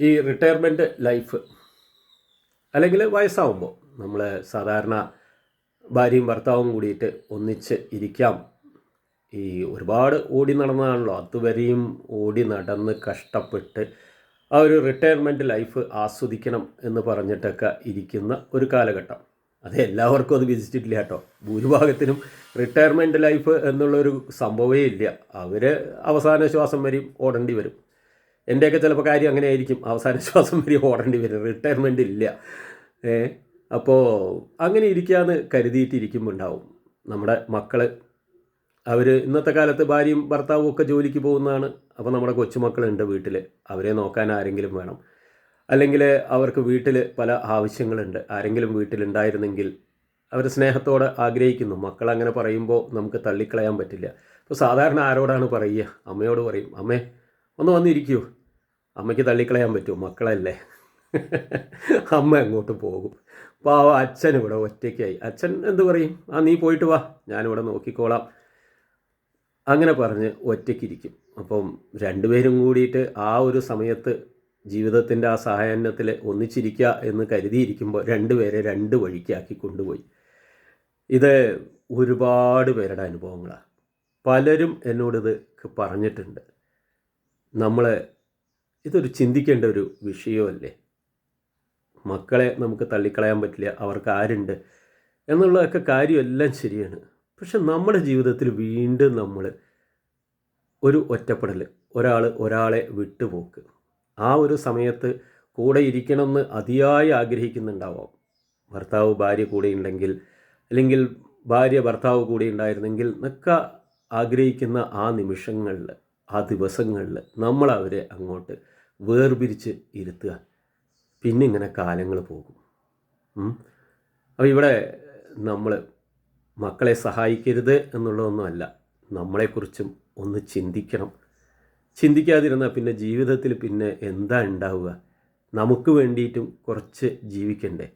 ഈ retirement life അല്ലെങ്കിൽ വയസ്സാവുമ്പോൾ നമ്മൾ സാധാരണ ഭാര്യയും ഭർത്താവും കൂടിയിട്ട് ഒന്നിച്ച് ഇരിക്കാം. ഈ ഒരുപാട് ഓടി നടന്നതാണല്ലോ, അതുവരെയും ഓടി നടന്ന് കഷ്ടപ്പെട്ട് ആ ഒരു റിട്ടയർമെൻറ്റ് ലൈഫ് ആസ്വദിക്കണം എന്ന് പറഞ്ഞിട്ടൊക്കെ ഇരിക്കുന്ന ഒരു കാലഘട്ടം. അത് എല്ലാവർക്കും അത് വിധിച്ചിട്ടില്ല കേട്ടോ. ഭൂരിഭാഗത്തിനും റിട്ടയർമെൻറ്റ് ലൈഫ് എന്നുള്ളൊരു സംഭവമേ ഇല്ല. അവർ അവസാന ശ്വാസം വരെയും ഓടേണ്ടി വരും. എൻ്റെയൊക്കെ ചിലപ്പോൾ കാര്യം അങ്ങനെ ആയിരിക്കും, അവസാന ശ്വാസം വരെ ഓടേണ്ടി വരും, റിട്ടയർമെൻറ്റ് ഇല്ല. അപ്പോൾ അങ്ങനെ ഇരിക്കാമെന്ന് കരുതിയിട്ടിരിക്കുമ്പോൾ ഉണ്ടാവും നമ്മുടെ മക്കൾ. അവർ ഇന്നത്തെ കാലത്ത് ഭാര്യയും ഭർത്താവും ഒക്കെ ജോലിക്ക് പോകുന്നതാണ്. അപ്പോൾ നമ്മുടെ കൊച്ചുമക്കളുണ്ട് വീട്ടിൽ, അവരെ നോക്കാൻ ആരെങ്കിലും വേണം. അല്ലെങ്കിൽ അവർക്ക് വീട്ടിൽ പല ആവശ്യങ്ങളുണ്ട്, ആരെങ്കിലും വീട്ടിലുണ്ടായിരുന്നെങ്കിൽ അവർ സ്നേഹത്തോടെ ആഗ്രഹിക്കുന്നു. മക്കൾ അങ്ങനെ പറയുമ്പോൾ നമുക്ക് തള്ളിക്കളയാൻ പറ്റില്ല. അപ്പോൾ സാധാരണ ആരോടാണ് പറയുക? അമ്മയോട് പറയും, അമ്മേ ഒന്ന് വന്നിരിക്കൂ. അമ്മയ്ക്ക് തള്ളിക്കളയാൻ പറ്റുമോ? മക്കളല്ലേ. അമ്മ അങ്ങോട്ട് പോകും. പാവം അച്ഛൻ ഇവിടെ ഒറ്റയ്ക്കായി. അച്ഛൻ എന്ത് പറയും? നീ പോയിട്ട് വാ, ഞാനിവിടെ നോക്കിക്കോളാം, അങ്ങനെ പറഞ്ഞ് ഒറ്റയ്ക്കിരിക്കും. അപ്പം രണ്ടുപേരും കൂടിയിട്ട് ആ ഒരു സമയത്ത് ജീവിതത്തിൻ്റെ ആ സായാഹ്നത്തിൽ ഒന്നിച്ചിരിക്കുക എന്ന് കരുതിയിരിക്കുമ്പോൾ രണ്ടുപേരെ രണ്ട് വഴിക്കാക്കി കൊണ്ടുപോയി. ഇത് ഒരുപാട് പേരുടെ അനുഭവങ്ങളാണ്. പലരും എന്നോടിത് പറഞ്ഞിട്ടുണ്ട്. നമ്മൾ ഇതൊരു ചിന്തിക്കേണ്ട ഒരു വിഷയമല്ലേ. മക്കളെ നമുക്ക് തള്ളിക്കളയാൻ പറ്റില്ല, അവർക്ക് ആരുണ്ട് എന്നുള്ളതൊക്കെ കാര്യമെല്ലാം ശരിയാണ്. പക്ഷെ നമ്മുടെ ജീവിതത്തിൽ വീണ്ടും നമ്മൾ ഒരു ഒറ്റപ്പെടൽ, ഒരാളെ വിട്ടുപോക്ക്, ആ ഒരു സമയത്ത് കൂടെ ഇരിക്കണമെന്ന് അതിയായി ആഗ്രഹിക്കുന്നുണ്ടാവാം. ഭർത്താവ് ഭാര്യ കൂടെ ഉണ്ടെങ്കിൽ, അല്ലെങ്കിൽ ഭാര്യ ഭർത്താവ് കൂടെ ഉണ്ടായിരുന്നെങ്കിൽ എന്നൊക്കെ ആഗ്രഹിക്കുന്ന ആ നിമിഷങ്ങളിൽ, ആ ദിവസങ്ങളിൽ നമ്മൾ അവരെ അങ്ങോട്ട് വേർപിരിച്ച് ഇരുത്തുക. പിന്നെ ഇങ്ങനെ കാലങ്ങൾ പോകും. അപ്പോൾ ഇവിടെ നമ്മൾ മക്കളെ സഹായിക്കരുത് എന്നുള്ളതൊന്നുമല്ല, നമ്മളെക്കുറിച്ചും ഒന്ന് ചിന്തിക്കണം. ചിന്തിക്കാതിരുന്നാൽ പിന്നെ ജീവിതത്തിൽ പിന്നെ എന്താ ഉണ്ടാവുക? നമുക്ക് വേണ്ടിയിട്ടും കുറച്ച് ജീവിക്കണ്ടേ?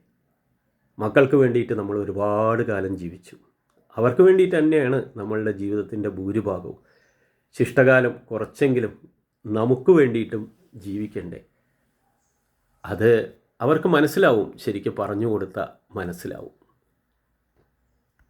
മക്കൾക്ക് വേണ്ടിയിട്ട് നമ്മൾ ഒരുപാട് കാലം ജീവിച്ചു, അവർക്ക് വേണ്ടിയിട്ട് തന്നെയാണ് നമ്മളുടെ ജീവിതത്തിൻ്റെ ഭൂരിഭാഗവും. ശിഷ്ടകാലം കുറച്ചെങ്കിലും നമുക്ക് വേണ്ടിയിട്ടും ജീവിക്കണ്ടേ? അത് അവർക്ക് മനസ്സിലാവും, ശരിക്കും പറഞ്ഞു കൊടുത്താൽ മനസ്സിലാവും.